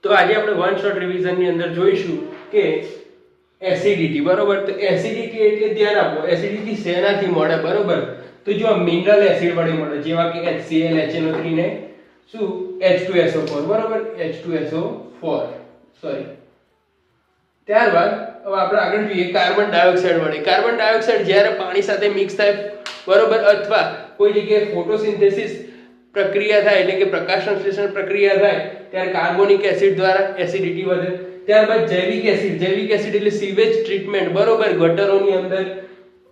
તો આજે આપણે વન શોટ રિવિઝન ની અંદર જોઈશું કે એસિડિટી, બરોબર. તો એસિડિટી એટલે ધ્યાન આપો, એસિડિટી શેનાથી મળે, બરોબર. તો જો મિનરલ એસિડ વડે મળે, જેવા કે HCl, HNO3 ને શું H2SO4, બરોબર, H2SO4 સોરી. ત્યારબાદ હવે આપણે આગળ જોઈએ કાર્બન ડાયોક્સાઇડ વડે. કાર્બન ડાયોક્સાઇડ જ્યારે પાણી સાથે મિક્સ થાય, બરોબર, અથવા કોઈ જગ્યાએ ફોટોસિન્થેસિસ પ્રક્રિયા થાય એટલે કે પ્રકાશ સંશ્લેષણ પ્રક્રિયા થાય ત્યારે કાર્બોનિક એસિડ દ્વારા એસિડિટી વધે. ત્યારબાદ જૈવિક એસિડ એટલે સીવેજ ટ્રીટમેન્ટ, બરોબર, ગટરોની અંદર,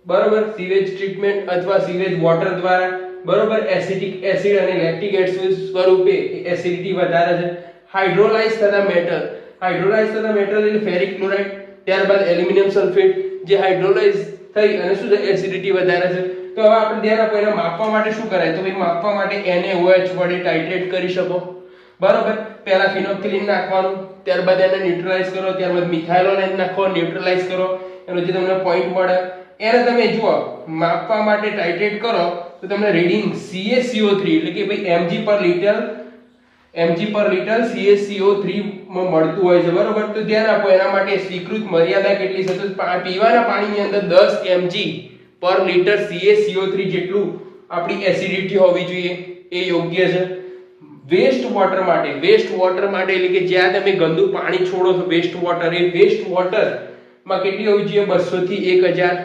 બરોબર, સીવેજ ટ્રીટમેન્ટ અથવા સીવેજ વોટર દ્વારા, બરોબર, એસિડિક એસિડ અને લેક્ટિક એસિડ સ્વરૂપે એસિડિટી વધારે છે. હાઇડ્રોલાઇઝ થતા મેટલ એટલે ફેરિક ક્લોરાઇડ, ત્યારબાદ એલ્યુમિનિયમ સલ્ફેટ, જે હાઇડ્રોલાઇઝ થઈ અને શું છે એસિડિટી વધારે છે. તો હવે આપણે ધ્યાન આપો, એને માપવા માટે શું કરાય? તો ભાઈ માપવા માટે NaOH વડે ટાઇટ્રેટ કરી શકો, બરોબર. પહેલા ફિનોક્સિલિન નાખવાનું, ત્યારબાદ એને ન્યુટ્રલાઇઝ કરો, ત્યારબાદ મિથાઇલોનાઇન નાખો, ન્યુટ્રલાઇઝ કરો, એનો જે તમને પોઈન્ટ મળે એને તમે જુઓ માપવા માટે ટાઇટ્રેટ કરો તો તમને રીડિંગ CaCO3 એટલે કે ભાઈ mg પર લિટર CaCO3 માં મળતું હોય છે, બરોબર. તો ધ્યાન આપો, એના માટે સ્વીકૃત મર્યાદા કેટલી છે? તો પીવાના પાણીની અંદર 10 mg પર લિટર CaCO3 જેટલું આપણી એસિડિટી હોવી જોઈએ, એ યોગ્ય છે. વેસ્ટ વોટર માટે એટલે કે જ્યાં તમે ગંદુ પાણી છોડો છો, વેસ્ટ વોટર, એ વેસ્ટ વોટર માં કેટલી હોવી જોઈએ? 200 થી 1000.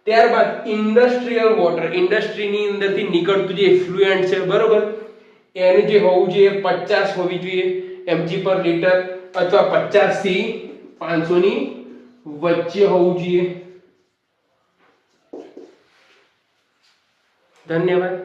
ત્યારબાદ ઇન્ડસ્ટ્રીયલ વોટર, ઇન્ડસ્ટ્રીની અંદરથી નીકળતું જે એફ્લુએન્ટ છે, બરોબર, એનું જે હોવું જોઈએ 50 હોવી જોઈએ mg પર લિટર, અથવા 50 થી 500 ની વચ્ચે હોવું જોઈએ. ધન્યવાદ.